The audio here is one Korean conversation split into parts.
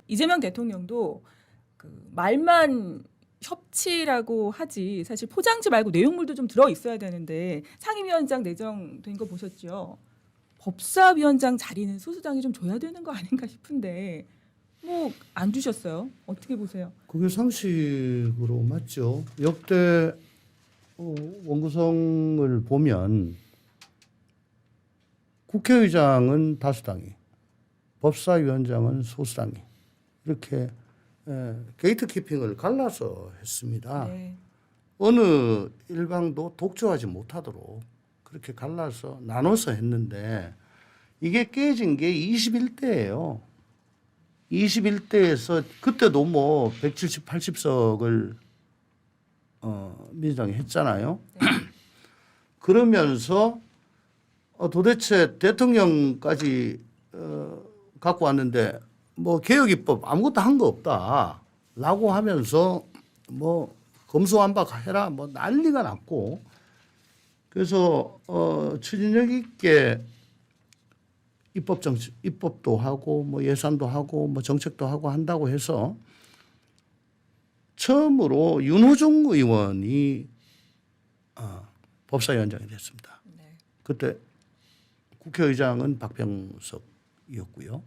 이재명 대통령도 그 말만 협치라고 하지 사실 포장지 말고 내용물도 좀 들어 있어야 되는데 상임위원장 내정된 거 보셨죠? 법사위원장 자리는 소수당이 좀 줘야 되는 거 아닌가 싶은데 뭐 안 주셨어요. 어떻게 보세요? 그게 상식으로 맞죠. 역대 원구성을 보면 국회의장은 다수당이, 법사위원장은 소수당이 이렇게 게이트키핑을 갈라서 했습니다. 네. 어느 일방도 독점하지 못하도록 그렇게 갈라서 나눠서 했는데 이게 깨진 게 21대예요. 21대에서 그때도 뭐 170, 80석을 민주당이 했잖아요. 네. 그러면서 도대체 대통령까지 갖고 왔는데 뭐 개혁입법 아무것도 한 거 없다라고 하면서 뭐 검수완박해라 뭐 난리가 났고 그래서 추진력 있게 입법도 하고 뭐 예산도 하고 뭐 정책도 하고 한다고 해서 처음으로 윤호중 의원이 법사위원장이 됐습니다. 네. 그때 국회의장은 박병석이었고요.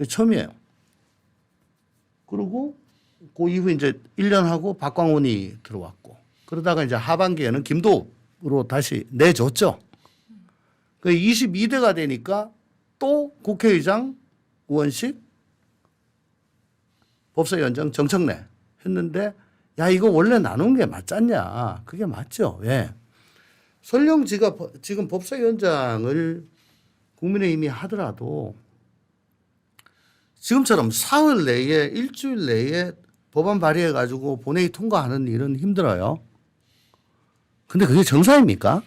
처음이에요. 그리고 그 이후 이제 1년 하고 박광원이 들어왔고 그러다가 이제 하반기에는 김도읍으로 다시 내줬죠. 그 22대가 되니까 또 국회의장 우원식 법사위원장 정청래 했는데 야 이거 원래 나눈 게 맞잖냐. 그게 맞죠. 왜? 설령 지금 법사위원장을 국민의힘이 하더라도 지금처럼 사흘 내에 일주일 내에 법안 발의해 가지고 본회의 통과하는 일은 힘들어요. 근데 그게 정상입니까?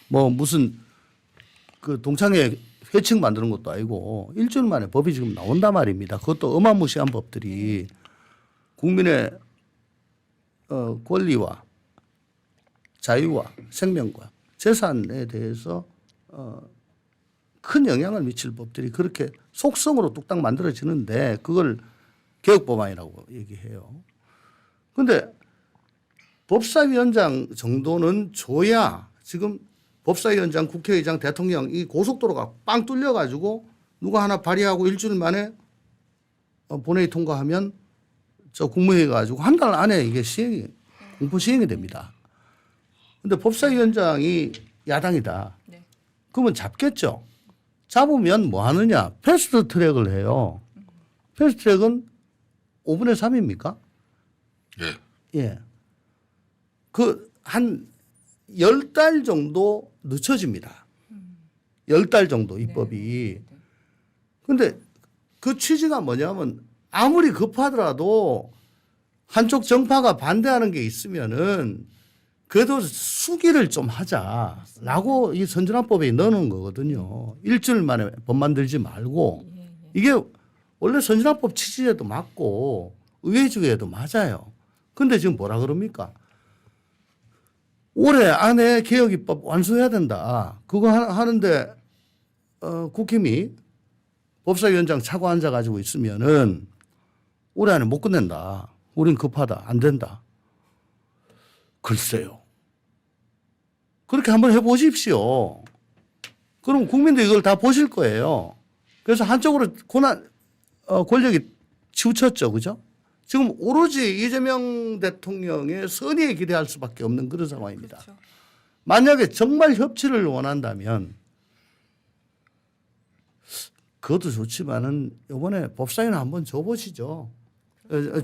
뭐 무슨 그 동창회 회칙 만드는 것도 아니고 일주일 만에 법이 지금 나온단 말입니다. 그것도 어마무시한 법들이 국민의 권리와 자유와 생명과 재산에 대해서 큰 영향을 미칠 법들이 그렇게 속성으로 뚝딱 만들어지는데 그걸 개혁법안이라고 얘기해요. 그런데 법사위원장 정도는 줘야 지금 법사위원장, 국회의장, 대통령 이 고속도로가 빵 뚫려가지고 누가 하나 발의하고 일주일 만에 본회의 통과하면 저 국무회의 가지고 한 달 안에 이게 공포 시행이 됩니다. 그런데 법사위원장이 야당이다. 네. 그러면 잡겠죠. 잡으면 뭐 하느냐. 패스트 트랙을 해요. 패스트 트랙은 5분의 3입니까? 예. 예. 그 한 10달 정도 늦춰집니다. 10달 정도 입법이. 그런데 그 취지가 뭐냐면 아무리 급하더라도 한쪽 정파가 반대하는 게 있으면은 그래도 수기를 좀 하자라고 이 선진화법에 넣어놓은 거거든요. 일주일 만에 법 만들지 말고 이게 원래 선진화법 취지에도 맞고 의회주의에도 맞아요. 근데 지금 뭐라 그럽니까? 올해 안에 개혁입법 완수해야 된다. 그거 하는데 국힘이 법사위원장 차고 앉아가지고 있으면은 올해 안에 못 끝낸다. 우린 급하다. 안 된다. 글쎄요. 그렇게 한번 해보십시오. 그럼 국민들이 이걸 다 보실 거예요. 그래서 한쪽으로 권력이 치우쳤죠. 그죠? 지금 오로지 이재명 대통령의 선의에 기대할 수밖에 없는 그런 상황입니다. 그렇죠. 만약에 정말 협치를 원한다면 그것도 좋지만은 이번에 법사위는 한번 줘보시죠.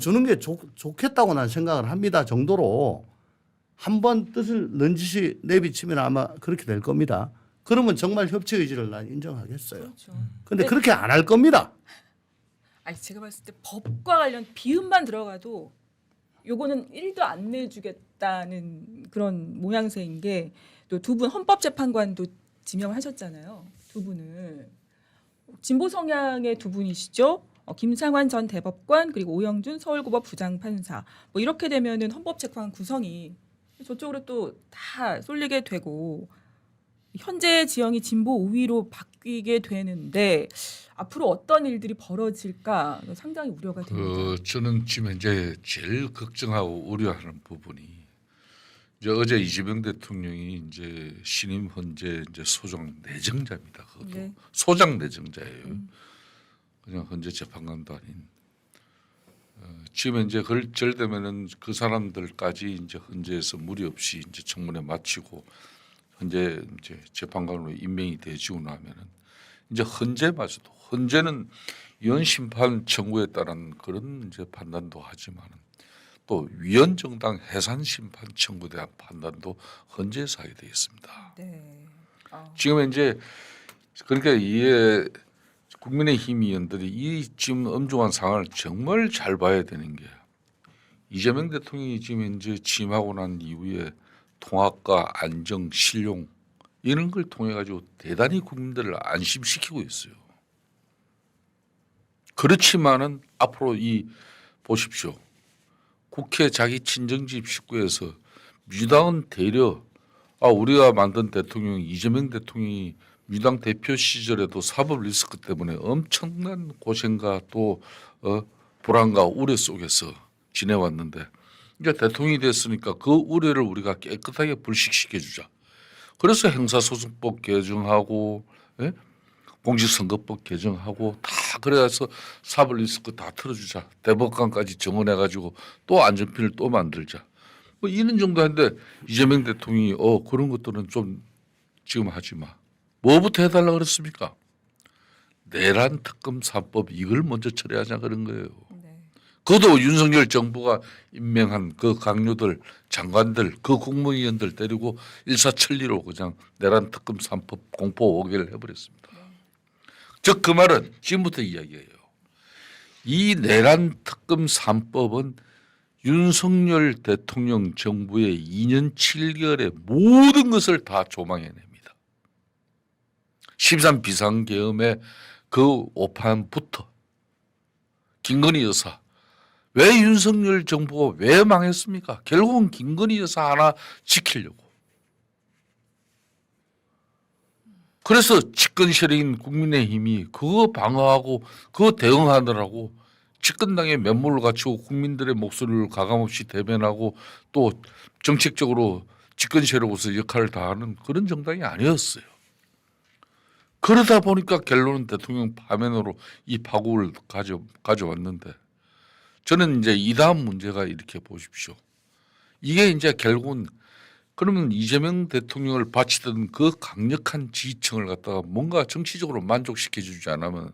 주는 게 좋겠다고 난 생각을 합니다. 정도로 한번 뜻을 넌지시 내비치면 아마 그렇게 될 겁니다. 그러면 정말 협치 의지를 난 인정하겠어요. 그렇죠. 근데 그렇게 안 할 겁니다. 아니 제가 봤을 때 법과 관련 비음만 들어가도 요거는 1도 안 내주겠다는 그런 모양새인 게 또 두 분 헌법재판관도 지명을 하셨잖아요. 두 분을 진보 성향의 두 분이시죠. 김상환 전 대법관 그리고 오영준 서울고법 부장판사 뭐 이렇게 되면은 헌법재판관 구성이 저쪽으로 또 다 쏠리게 되고 현재 지형이 진보 우위로 바뀌게 되는데 앞으로 어떤 일들이 벌어질까 상당히 우려가 됩니다. 저는 지금 현재 제일 걱정하고 우려하는 부분이 이제 어제 이재명 대통령이 이제 신임 헌재 이제 소장 내정자입니다. 그것도 네. 소장 내정자예요. 그냥 헌재 재판관도 아닌. 지금 이제 결되면은 그 사람들까지 이제 헌재에서 무리 없이 이제 청문회 마치고 헌재 이제 재판관으로 임명이 되지고 나면은 이제 헌재마저도 헌재는 위헌 심판 청구에 따른 그런 이제 판단도 하지만은 또 위헌 정당 해산 심판 청구에 대한 판단도 헌재에서 하게 되겠습니다. 네. 지금 이제 그러니까 이게 국민의힘 의원들이 이 지금 엄중한 상황을 정말 잘 봐야 되는 게 이재명 대통령이 지금 이제 취임하고 난 이후에 통합과 안정, 실용 이런 걸 통해 가지고 대단히 국민들을 안심시키고 있어요. 그렇지만은 앞으로 이 보십시오. 국회 자기 친정집 식구에서 민주당은 대려 우리가 만든 대통령 이재명 대통령이 민주당 대표 시절에도 사법 리스크 때문에 엄청난 고생과 또 불안과 우려 속에서 지내왔는데 이제 대통령이 됐으니까 그 우려를 우리가 깨끗하게 불식시켜 주자. 그래서 형사소송법 개정하고 공직선거법 개정하고 다 그래서 사법 리스크 다 틀어주자. 대법관까지 정원해가지고 또 안전핀을 또 만들자. 뭐 이런 정도 했는데 이재명 대통령이 그런 것들은 좀 지금 하지 마. 뭐부터 해달라 그랬습니까? 내란 특검 3법 이걸 먼저 처리하자 그런 거예요. 네. 그것도 윤석열 정부가 임명한 그 강요들 장관들 그 국무위원들 데리고 일사천리로 그냥 내란 특검 3법 공포 5개를 해버렸습니다. 즉 그 말은 지금부터 이야기해요. 이 내란 특검 3법은 윤석열 대통령 정부의 2년 7개월의 모든 것을 다 조망해냅니다. 13 비상계엄의 그 오판부터 김건희 여사 왜 윤석열 정부가 왜 망했습니까? 결국은 김건희 여사 하나 지키려고. 그래서 집권 세력인 국민의힘이 그거 방어하고 그거 대응하느라고 집권당의 면모를 갖추고 국민들의 목소리를 가감없이 대변하고 또 정책적으로 집권 세력으로서 역할을 다하는 그런 정당이 아니었어요. 그러다 보니까 결론은 대통령 파면으로 이 파국을 가져왔는데 저는 이제 이 다음 문제가 이렇게 보십시오. 이게 이제 결국은 그러면 이재명 대통령을 바치던 그 강력한 지지층을 갖다가 뭔가 정치적으로 만족시켜주지 않으면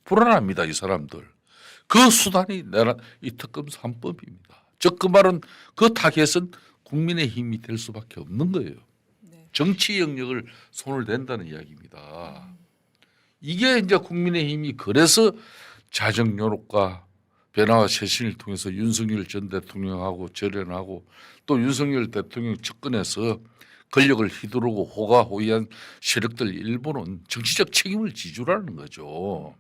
불안합니다. 이 사람들. 그 수단이 이 특검 3법입니다. 즉 그 말은 그 타겟은 국민의힘이 될 수밖에 없는 거예요. 정치 영역을 손을 댄다는 이야기입니다. 이게 이제 국민의힘이 그래서 자정요록과 변화와 쇄신을 통해서 윤석열 전 대통령하고 절연하고 또 윤석열 대통령 측근에서 권력을 휘두르고 호가호위한 세력들 일부는 정치적 책임을 지주라는 거죠.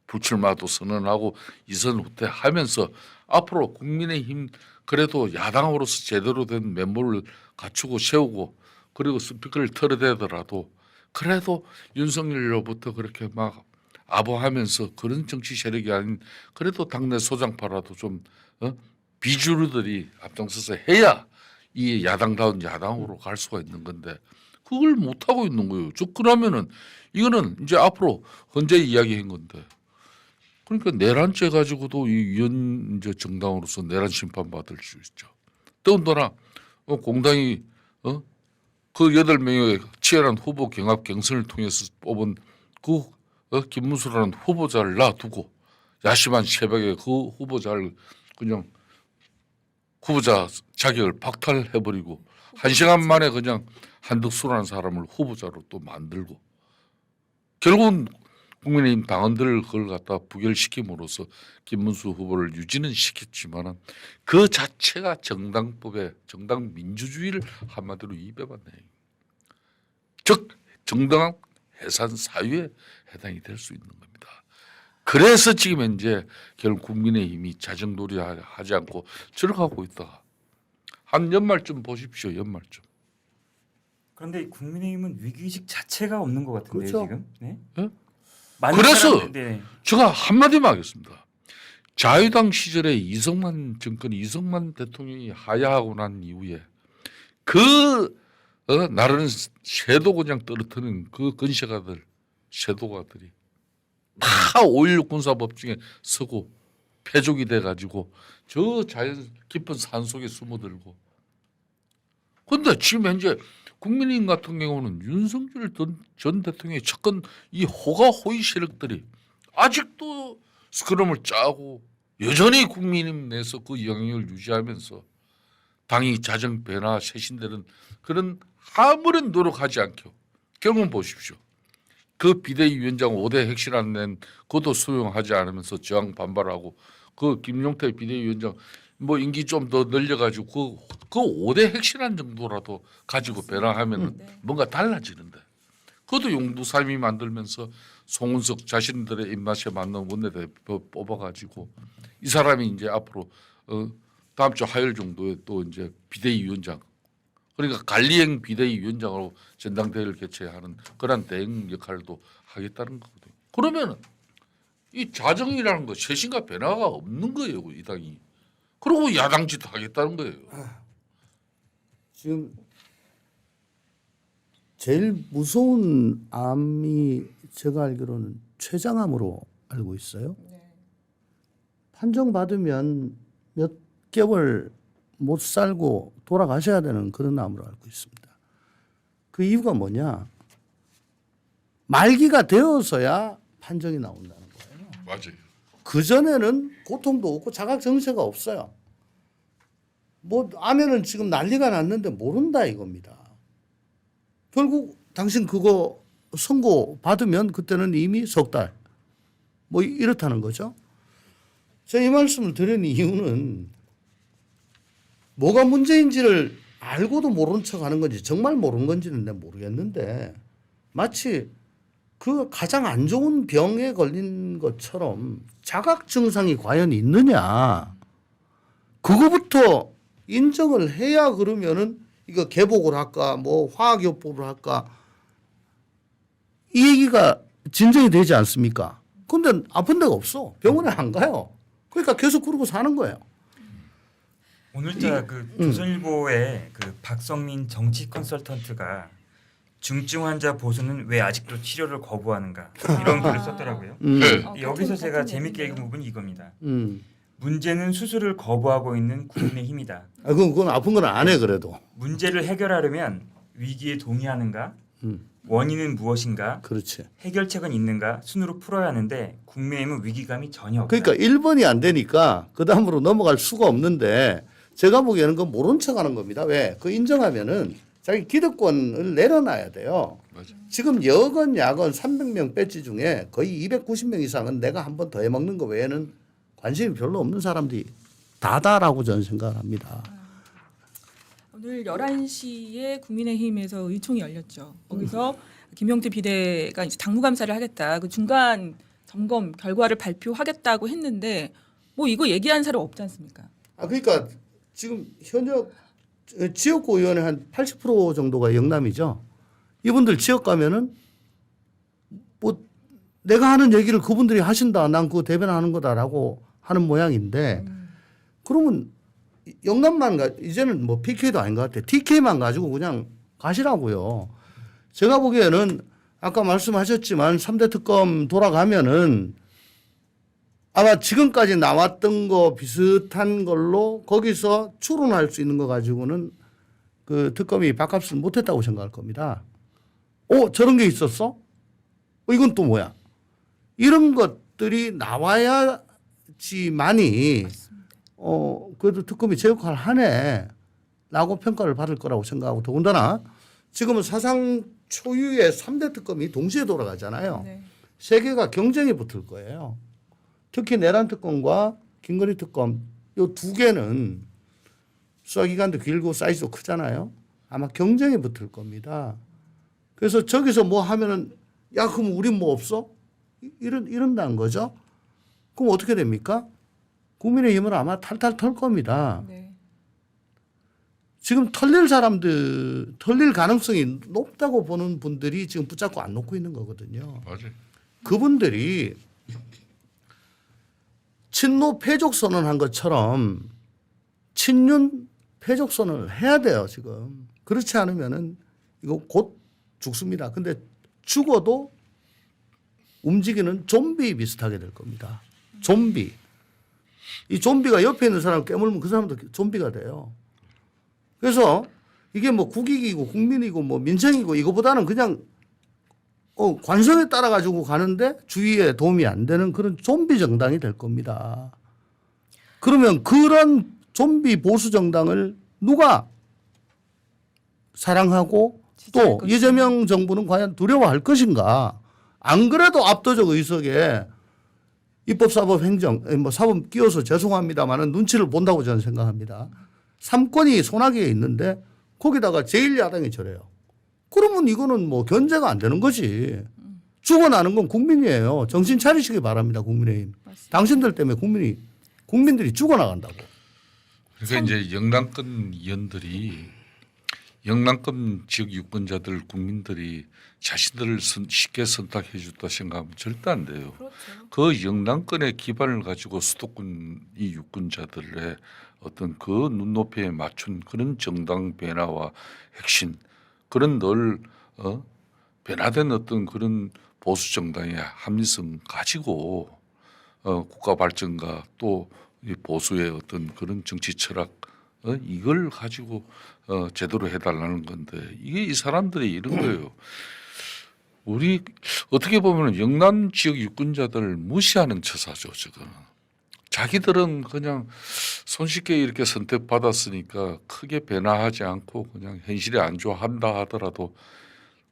불출마도 선언하고 이선 후퇴하면서 앞으로 국민의힘 그래도 야당으로서 제대로 된 면모를 갖추고 세우고 그리고 스피커를 털어대더라도 그래도 윤석열로부터 그렇게 막 아부하면서 그런 정치 세력이 아닌 그래도 당내 소장파라도 좀 비주류들이 앞장서서 해야 이 야당다운 야당으로 갈 수가 있는 건데 그걸 못 하고 있는 거예요. 즉 그러면은 이거는 이제 앞으로 헌재 이야기한 건데 그러니까 내란죄 가지고도 이 위헌 이제 정당으로서 내란 심판 받을 수 있죠. 더군다나 공당이 그 8명의 치열한 후보 경합 경선을 통해서 뽑은 그 김문수라는 후보자를 놔두고 야심한 새벽에 그 후보자를 그냥 후보자 자격을 박탈해버리고 1시간 만에 그냥 한덕수라는 사람을 후보자로 또 만들고 결국은 국민의힘 당원들을 그걸 갖다 부결시킴으로써 김문수 후보를 유지는 시켰지만은 그 자체가 정당법의 정당 민주주의를 한마디로 위배받네. 즉 정당 해산 사유에 해당이 될 수 있는 겁니다. 그래서 지금 현재 결국 국민의힘이 자정놀이하지 않고 저렇게 하고 있다가 한 연말쯤 보십시오. 연말쯤. 그런데 국민의힘은 위기의식 자체가 없는 것 같은데요, 그렇죠. 지금. 네? 예? 많은 그래서 사람들- 네. 제가 한마디만 하겠습니다. 자유당 시절에 이승만 정권, 이승만 대통령이 하야하고 난 이후에 나라는 섀도 그냥 떨어뜨리는 그 건시가들, 섀도가들이 다 5.16 군사법정에 서고 패족이 돼가지고 저 자연 깊은 산 속에 숨어들고. 그런데 지금 현재 국민의힘 같은 경우는 윤석열 전 대통령의 접근 이 호가호위 세력들이 아직도 스크럼을 짜고 여전히 국민의힘 내에서 그 영향을 유지하면서 당이 자정 변화 쇄신되는 그런 아무런 노력하지 않고 결국은 보십시오. 그 비대위원장 5대 핵실안 낸 그것도 수용하지 않으면서 저항 반발하고 그 김용태 비대위원장 뭐 임기 좀 더 늘려가지고 그 5대 핵실안 정도라도 가지고 변화하면 네. 뭔가 달라지는데 그것도 용두삼이 만들면서 송은석 자신들의 입맛에 맞는 원내대표 뽑아가지고 이 사람이 이제 앞으로 다음 주 화요일 정도에 또 이제 비대위원장 그러니까 관리행 비대위원장으로 전당대회를 개최하는 그런 대응 역할도 하겠다는 거거든요. 그러면은 이 자정이라는 거 쇄신과 변화가 없는 거예요, 이 당이. 그리고 야당 짓 하겠다는 거예요. 지금 제일 무서운 암이 제가 알기로는 췌장암으로 알고 있어요. 판정 받으면 몇 개월 못 살고 돌아가셔야 되는 그런 암으로 알고 있습니다. 그 이유가 뭐냐? 말기가 되어서야 판정이 나온다는 거예요. 맞아요. 그 전에는 고통도 없고 자각 정세가 없어요. 뭐 암에는 지금 난리가 났는데 모른다 이겁니다. 결국 당신 그거 선고 받으면 그때는 이미 석 달 뭐 이렇다는 거죠. 제가 이 말씀을 드린 이유는 뭐가 문제인지를 알고도 모른 척하는 건지 정말 모르는 건지는 내가 모르겠는데 마치 그 가장 안 좋은 병에 걸린 것처럼 자각 증상이 과연 있느냐 그거부터 인정을 해야 그러면은 이거 개복을 할까 뭐 화학요법을 할까 이 얘기가 진정이 되지 않습니까? 근데 아픈 데가 없어. 병원에 안 가요. 그러니까 계속 그러고 사는 거예요. 오늘자 그 조선일보의 그 박성민 정치 컨설턴트가 중증 환자 보수는 왜 아직도 치료를 거부하는가 이런 글을 썼더라고요. 네. 여기서 제가 같은 재밌게 읽은 내용이네요. 부분이 이겁니다. 음. 문제는 수술을 거부하고 있는 국민의힘이다. 아, 그건 아픈 건 안 해 그래도. 문제를 해결하려면 위기에 동의하는가? 원인은 무엇인가? 그렇지. 해결책은 있는가? 순으로 풀어야 하는데 국민의힘은 위기감이 전혀 없다. 그러니까 1번이 안 되니까 그 다음으로 넘어갈 수가 없는데 제가 보기에는 그건 모른 척하는 겁니다. 왜? 그 인정하면은 자기 기득권을 내려놔야 돼요. 맞아. 지금 여건 야건 300명 배지 중에 거의 290명 이상은 내가 한 번 더 해먹는 거 외에는 관심이 별로 없는 사람들이 다다라고 저는 생각을 합니다. 오늘 11시에 국민의힘에서 의총이 열렸죠. 거기서 김용태 비대가 이제 당무감사를 하겠다. 그 중간 점검 결과를 발표하겠다고 했는데 뭐 이거 얘기한 사람 없지 않습니까? 아 그러니까 지금 현역 지역구 의원의 한 80% 정도가 영남이죠. 이분들 지역 가면은 뭐 내가 하는 얘기를 그분들이 하신다. 난 그거 대변하는 거다라고 하는 모양인데 그러면 영남만 이제는 뭐 PK도 아닌 것 같아. TK만 가지고 그냥 가시라고요. 제가 보기에는 아까 말씀하셨지만 3대 특검 돌아가면은 아마 지금까지 나왔던 거 비슷한 걸로 거기서 추론할 수 있는 거 가지고는 그 특검이 밥값을 못했다고 생각할 겁니다. 저런 게 있었어? 이건 또 뭐야? 이런 것들이 나와야지만이 그래도 특검이 제 역할을 하네라고 평가를 받을 거라고 생각하고 더군다나 지금은 사상 초유의 3대 특검이 동시에 돌아가잖아요. 네. 세 개가 경쟁이 붙을 거예요. 특히 내란 특검과 김건희 특검 요 두 개는 수사 기간도 길고 사이즈도 크잖아요. 아마 경쟁이 붙을 겁니다. 그래서 저기서 뭐 하면은 야 그럼 우린 뭐 없어? 이런다는 거죠. 그럼 어떻게 됩니까? 국민의힘은 아마 탈탈 털 겁니다. 네. 지금 털릴 가능성이 높다고 보는 분들이 지금 붙잡고 안 놓고 있는 거거든요. 맞아요. 그분들이 친노 패족 선언한 것처럼 친윤 패족 선언을 해야 돼요, 지금. 그렇지 않으면은 이거 곧 죽습니다. 근데 죽어도 움직이는 좀비 비슷하게 될 겁니다. 좀비. 이 좀비가 옆에 있는 사람을 깨물면 그 사람도 좀비가 돼요. 그래서 이게 뭐 국익이고 국민이고 뭐 민생이고 이거보다는 그냥 관성에 따라 가지고 가는데 주위에 도움이 안 되는 그런 좀비 정당이 될 겁니다. 그러면 그런 좀비 보수 정당을 누가 사랑하고 지지할 또 것인가. 이재명 정부는 과연 두려워할 것인가? 안 그래도 압도적 의석에 입법사법 행정 뭐 사법 끼워서 죄송합니다만은 눈치를 본다고 저는 생각합니다. 3권이 손아귀에 있는데 거기다가 제1야당이 저래요. 그러면 이거는 뭐 견제가 안 되는 거지. 죽어나는 건 국민이에요. 정신 차리시기 바랍니다. 국민의힘. 맞습니다. 당신들 때문에 국민들이 죽어나간다고. 그러니까 이제 영남권 의원들이 영남권 지역 유권자들 국민들이 자신들을 쉽게 선택해 줬다 생각하면 절대 안 돼요. 그렇죠. 그 영남권의 기반을 가지고 수도권 이 유권자들의 어떤 그 눈높이에 맞춘 그런 정당 변화와 핵심 그런 늘 변화된 어떤 그런 보수 정당의 합리성 가지고 국가 발전과 또 이 보수의 어떤 그런 정치 철학 이걸 가지고 제대로 해달라는 건데 이게 이 사람들이 이런 거예요. 우리 어떻게 보면 영남 지역 유권자들을 무시하는 처사죠. 지금 자기들은 그냥 손쉽게 이렇게 선택받았으니까 크게 변화하지 않고 그냥 현실에 안 좋아한다 하더라도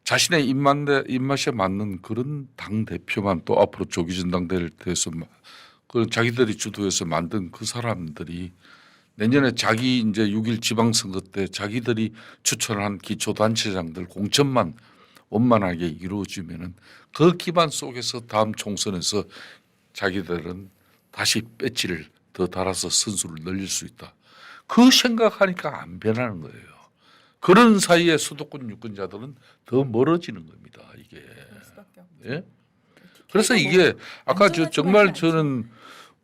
자신의 입맛에 맞는 그런 당 대표만 또 앞으로 조기 전당대회를 통해서 그 자기들이 주도해서 만든 그 사람들이 내년에 자기 이제 6.1 지방선거 때 자기들이 추천한 기초단체장들 공천만 원만하게 이루어지면은 그 기반 속에서 다음 총선에서 자기들은 다시 배지를 더 달아서 선수를 늘릴 수 있다. 그 생각하니까 안 변하는 거예요. 그런 사이에 수도권 유권자들은 더 멀어지는 겁니다. 이게. 그럴 수밖에 없죠. 예? 그래서 이게 아까 안전하지가 정말 않죠. 저는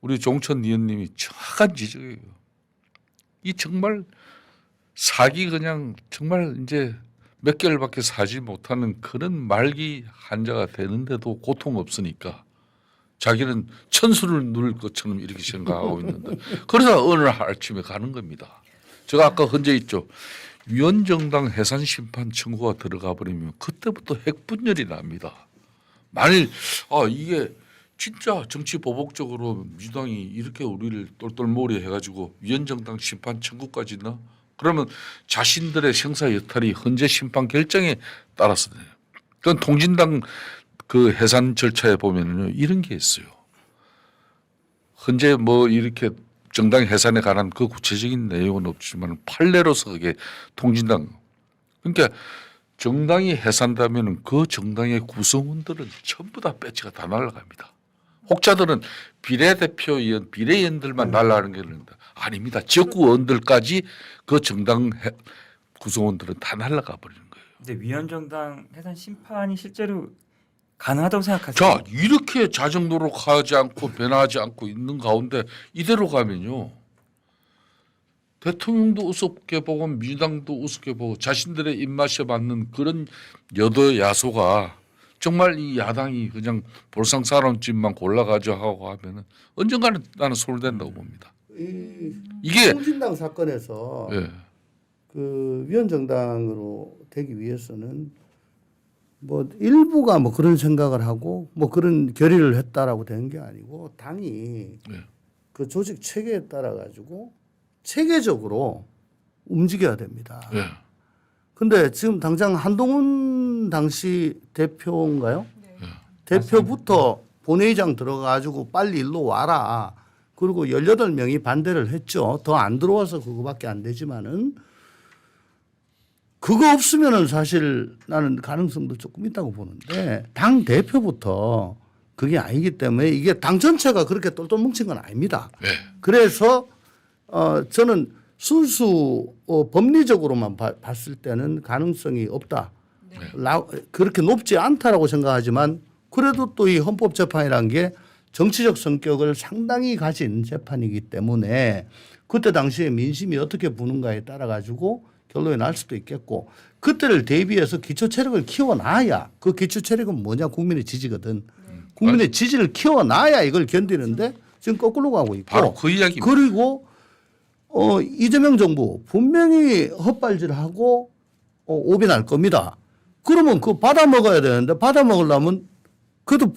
우리 종천 의원님이 정확한 지적이에요. 이 정말 사기 그냥 정말 이제 몇 개월밖에 사지 못하는 그런 말기 환자가 되는데도 고통 없으니까 자기는 천수를 누릴 것처럼 이렇게 생각하고 있는데 그래서 어느 날 아침에 가는 겁니다. 제가 아까 헌재 있죠. 위원정당 해산 심판 청구가 들어가 버리면 그때부터 핵분열이 납니다. 만일 이게 진짜 정치 보복적으로 민주당이 이렇게 우리를 똘똘몰이 해가지고 위원정당 심판 청구까지 나 그러면 자신들의 형사 여탈이 헌재 심판 결정에 따라서 돼요. 그건 통진당 그 해산 절차에 보면은요 이런 게 있어요. 헌재 뭐 이렇게 정당 해산에 관한 그 구체적인 내용은 없지만 판례로서 그게 통진당 그러니까 정당이 해산되면은 그 정당의 구성원들은 전부 다 배치가 다 날아갑니다. 혹자들은 비례대표위원, 비례위원들만 날라가는 게 아닙니다. 지역구 의원들까지 그 정당 구성원들은 다 날아가 버리는 거예요. 근데 위원정당 해산 심판이 실제로 가능하다고 생각하세요? 자, 이렇게 자정도로 가지 않고 변화하지 않고 있는 가운데 이대로 가면요. 대통령도 우습게 보고 민주당도 우습게 보고 자신들의 입맛에 맞는 그런 여도 야소가 정말 이 야당이 그냥 볼상 사람집만 골라가지고 하고 하면은 언젠가는 나는 소홀된다고 봅니다. 이게 통진당 사건에서 예. 그 위원정당으로 되기 위해서는 뭐 일부가 뭐 그런 생각을 하고 뭐 그런 결의를 했다라고 되는 게 아니고 당이 예. 그 조직 체계에 따라 가지고 체계적으로 움직여야 됩니다. 예. 근데 지금 당장 한동훈 당시 대표인가요? 네. 대표부터 본회의장 들어가지고 빨리 일로 와라. 그리고 18명이 반대를 했죠. 더 안 들어와서 그거밖에 안 되지만은 그거 없으면은 사실 나는 가능성도 조금 있다고 보는데 당 대표부터 그게 아니기 때문에 이게 당 전체가 그렇게 똘똘 뭉친 건 아닙니다. 예. 그래서 저는 순수 법리적으로만 봤을 때는 가능성이 없다. 그렇게 높지 않다라고 생각하지만 그래도 또 이 헌법재판이라는 게 정치적 성격을 상당히 가진 재판이기 때문에 그때 당시에 민심이 어떻게 부는가에 따라 가지고 결론이 날 수도 있겠고 그때를 대비해서 기초 체력을 키워놔야 그 기초 체력은 뭐냐 국민의 지지거든. 국민의 지지를 키워놔야 이걸 견디는데 지금 거꾸로 가고 있고 바로 그 이야기입니다. 그리고 이재명 정부 분명히 헛발질하고 오변할 겁니다. 그러면 그거 받아 먹어야 되는데 받아 먹으려면 그래도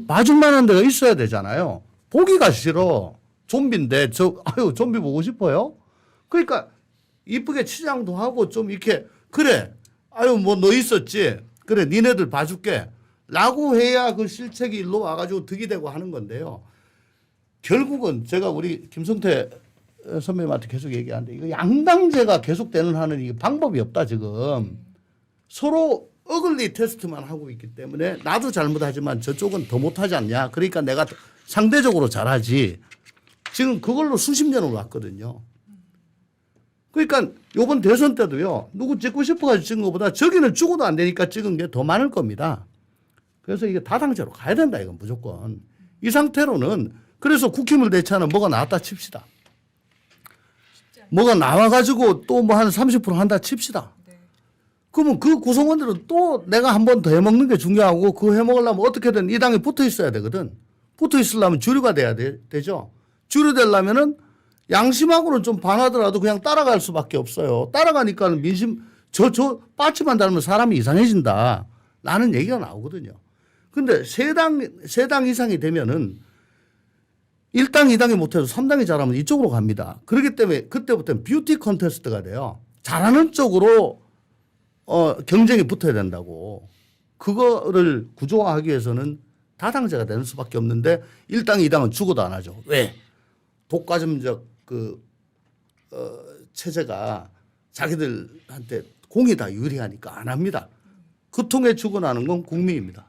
봐줄 만한 데가 있어야 되잖아요. 보기가 싫어. 좀비인데 좀비 보고 싶어요? 그러니까 이쁘게 치장도 하고 좀 이렇게 그래. 뭐 너 있었지. 그래 니네들 봐줄게. 라고 해야 그 실책이 일로 와가지고 득이 되고 하는 건데요. 결국은 제가 우리 김성태 선배님한테 계속 얘기하는데 이거 양당제가 계속되는 하는 이 방법이 없다 지금. 서로 어글리 테스트만 하고 있기 때문에 나도 잘못하지만 저쪽은 더 못하지 않냐. 그러니까 내가 상대적으로 잘하지. 지금 그걸로 수십 년을 왔거든요. 그러니까 이번 대선 때도요. 누구 찍고 싶어가지고 찍은 것보다 저기는 죽어도 안 되니까 찍은 게 더 많을 겁니다. 그래서 이게 다당제로 가야 된다 이건 무조건. 이 상태로는 그래서 국힘을 대체하는 뭐가 나왔다 칩시다. 뭐가 나와가지고 또 뭐 한 30% 한다 칩시다. 그러면 그 구성원들은 또 내가 한 번 더 해먹는 게 중요하고 그 해먹으려면 어떻게든 이 당에 붙어 있어야 되거든. 붙어 있으려면 주류가 돼야 되죠. 주류 되려면은 양심하고는 좀 반하더라도 그냥 따라갈 수밖에 없어요. 따라가니까 민심 저 빠치만 닮으면 사람이 이상해진다. 라는 얘기가 나오거든요. 근데 세 당 이상이 되면은 1당, 2당이 못해도 3당이 잘하면 이쪽으로 갑니다. 그렇기 때문에 그때부터는 뷰티 컨테스트가 돼요. 잘하는 쪽으로 경쟁이 붙어야 된다고. 그거를 구조화하기 위해서는 다당제가 되는 수밖에 없는데 1당, 2당은 죽어도 안 하죠. 왜? 독과점적 체제가 자기들한테 공이 다 유리하니까 안 합니다. 그 통에 죽어나는 건 국민입니다.